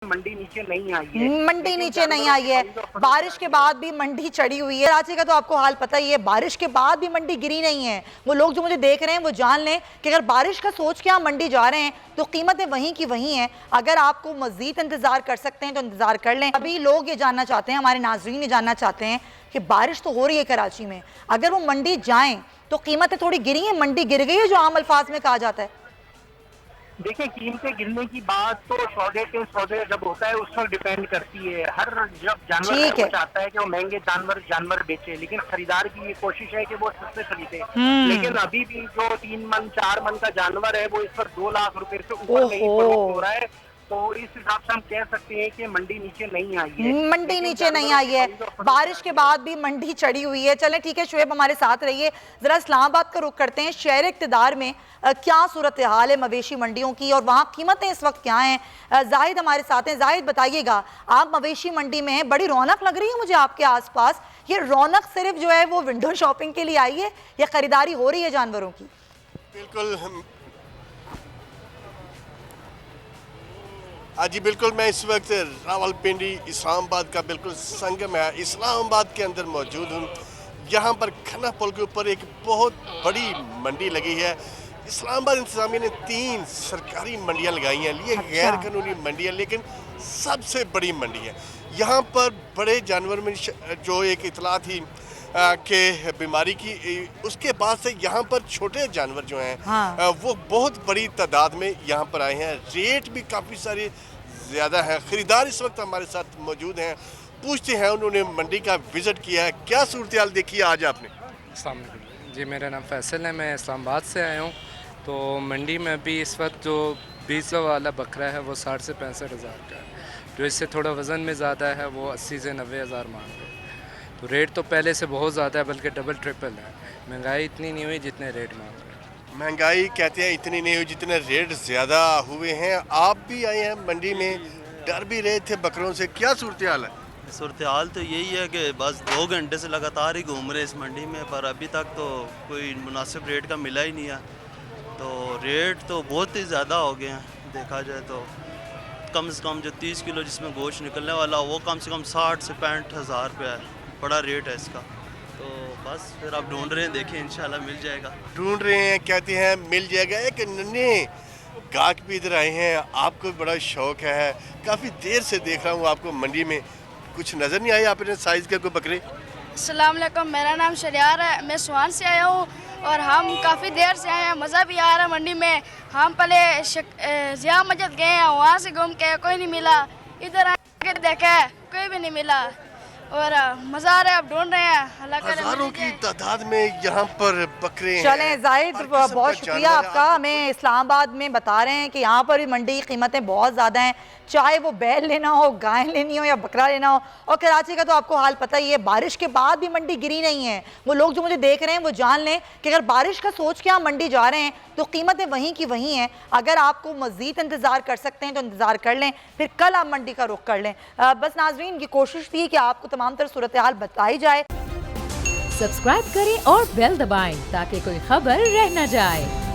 मंडी नीचे नहीं आई है। मंडी नीचे नहीं आई है, बारिश के बाद भी मंडी चढ़ी हुई है। कराची का तो आपको हाल पता ही है, बारिश के बाद भी मंडी गिरी नहीं है। वो लोग जो मुझे देख रहे हैं वो जान लें कि अगर बारिश का सोच के आप मंडी जा रहे हैं तो कीमतें वहीं की वहीं हैं। अगर आपको मजीद इंतजार कर सकते हैं तो इंतजार कर लें। अभी लोग ये जानना चाहते हैं, हमारे नाज़रीन ये जानना चाहते हैं कि बारिश तो हो रही है कराची में, अगर वो मंडी जाएं तो कीमतें थोड़ी गिरी हैं, मंडी गिर गई है जो आम अल्फाज में कहा जाता है? देखिए, कीमतें गिरने की बात तो सौदे जब होता है उस पर डिपेंड करती है। हर जब जानवर चाहता है कि वो महंगे जानवर बेचे, लेकिन खरीदार की ये कोशिश है कि वो सस्ते खरीदे। लेकिन अभी भी जो 3 मन 4 मन का जानवर है वो इस पर 2 लाख रुपए से ऊपर नहीं फरोख्त हो रहा है। तो इस हिसाब से हम कह सकते हैं कि मंडी नीचे नहीं आई है। मंडी नीचे नहीं आई है, बारिश के बाद भी मंडी चढ़ी हुई है। चलें ठीक है, शुएब हमारे साथ रहिए। जरा इस्लामाबाद का रुख करते हैं। शहर इक़्तिदार में क्या सूरत हाल है मवेशी मंडियों की और वहाँ कीमतें इस वक्त क्या हैं? जाहिद हमारे साथ हैं। जाहिद बताइएगा, आप मवेशी मंडी में हैं, बड़ी रौनक लग रही है मुझे आपके आसपास। ये रौनक सिर्फ जो है वो विंडो शॉपिंग के लिए आई है या खरीदारी हो रही है जानवरों की? बिल्कुल जी बिल्कुल, मैं इस वक्त रावलपिंडी इस्लामाबाद का बिल्कुल संगम है इस्लामाबाद के अंदर मौजूद हूँ। यहाँ पर खन्ना पुल के ऊपर एक बहुत बड़ी मंडी लगी है। इस्लामाबाद इंतजामिया ने 3 सरकारी मंडियाँ लगाई हैं, ये गैर कानूनी मंडियाँ, लेकिन सबसे बड़ी मंडी है। यहाँ पर बड़े जानवर में जो एक इतला थी के बीमारी की, उसके बाद से यहाँ पर छोटे जानवर जो हैं वो बहुत बड़ी तादाद में यहाँ पर आए हैं। रेट भी काफ़ी सारे ज़्यादा है। ख़रीदार इस वक्त हमारे साथ मौजूद हैं, पूछते हैं, उन्होंने मंडी का विज़िट किया है, क्या सूरत हाल देखी है आज आपने? अस्सलाम वालेकुम जी, मेरा नाम फैसल है, मैं इस्लामाबाद से आया हूँ। तो मंडी में भी इस वक्त जो 20 वाला बकरा है वो 60 से 65 हज़ार का है। जो इससे थोड़ा वज़न में ज़्यादा है वो 80 से 90 हज़ार मांग रहे हैं। तो रेट तो पहले से बहुत ज़्यादा है, बल्कि डबल ट्रिपल है। महंगाई इतनी नहीं हुई जितने रेट मांग रहे हैं। महंगाई कहते हैं इतनी नहीं हुई जितने रेट ज़्यादा हुए हैं। आप भी आए हैं मंडी में, डर भी रहे थे बकरों से, क्या सूरत हाल है? सूरत हाल तो यही है कि बस 2 घंटे से लगातार ही घूम रहे इस मंडी में, पर अभी तक तो कोई मुनासिब रेट का मिला ही नहीं है। तो रेट तो बहुत ही ज़्यादा हो गए हैं। देखा जाए तो कम से कम जो 30 किलो जिसमें गोश्त निकलने वाला वो कम से कम 60 से 65 हज़ार रुपया है, बड़ा रेट है इसका। तो बस फिर आप ढूंढ रहे हैं, देखिए इंशाल्लाह मिल जाएगा। ढूंढ रहे हैं, कहते हैं मिल जाएगा। एक नन्हे गाहक भी इधर आए हैं, आपको बड़ा शौक है, काफ़ी देर से देख रहा हूँ आपको मंडी में, कुछ नज़र नहीं आए आपने साइज़ के कोई बकरे? अस्सलाम वालेकुम, मेरा नाम शरियार है, मैं सुहान से आया हूँ और हम काफ़ी देर से आए हैं। मज़ा भी आ रहा है मंडी में। हम पहले ज़िया मस्जिद गए हैं, वहाँ से घूम के कोई नहीं मिला, इधर आके देखा कोई भी नहीं मिला और मज़ा आ रहा है। अब ढूंढ रहे हैं, हज़ारों की तादाद में यहाँ पर बकरे हैं। चलें जाहिद, बहुत शुक्रिया आपका। हमें इस्लामाबाद में बता रहे हैं कि यहाँ पर भी मंडी की कीमतें बहुत ज़्यादा हैं, चाहे वो बैल लेना हो, गाय लेनी हो या बकरा लेना हो। और कराची का तो आपको हाल पता ही है, बारिश के बाद भी मंडी गिरी नहीं है। वो लोग जो मुझे देख रहे हैं वो जान लें कि अगर बारिश का सोच के आप मंडी जा रहे हैं तो कीमतें वहीं की वहीं हैं। अगर आपको मज़ीद इंतज़ार कर सकते हैं तो इंतज़ार कर लें, फिर कल आप मंडी का रुख कर लें। बस नाज़रीन, की कोशिश थी कि आपको तमाम तरह सूरत हाल बताई जाए। सब्सक्राइब करें और बेल दबाएं ताकि कोई खबर रह न जाए।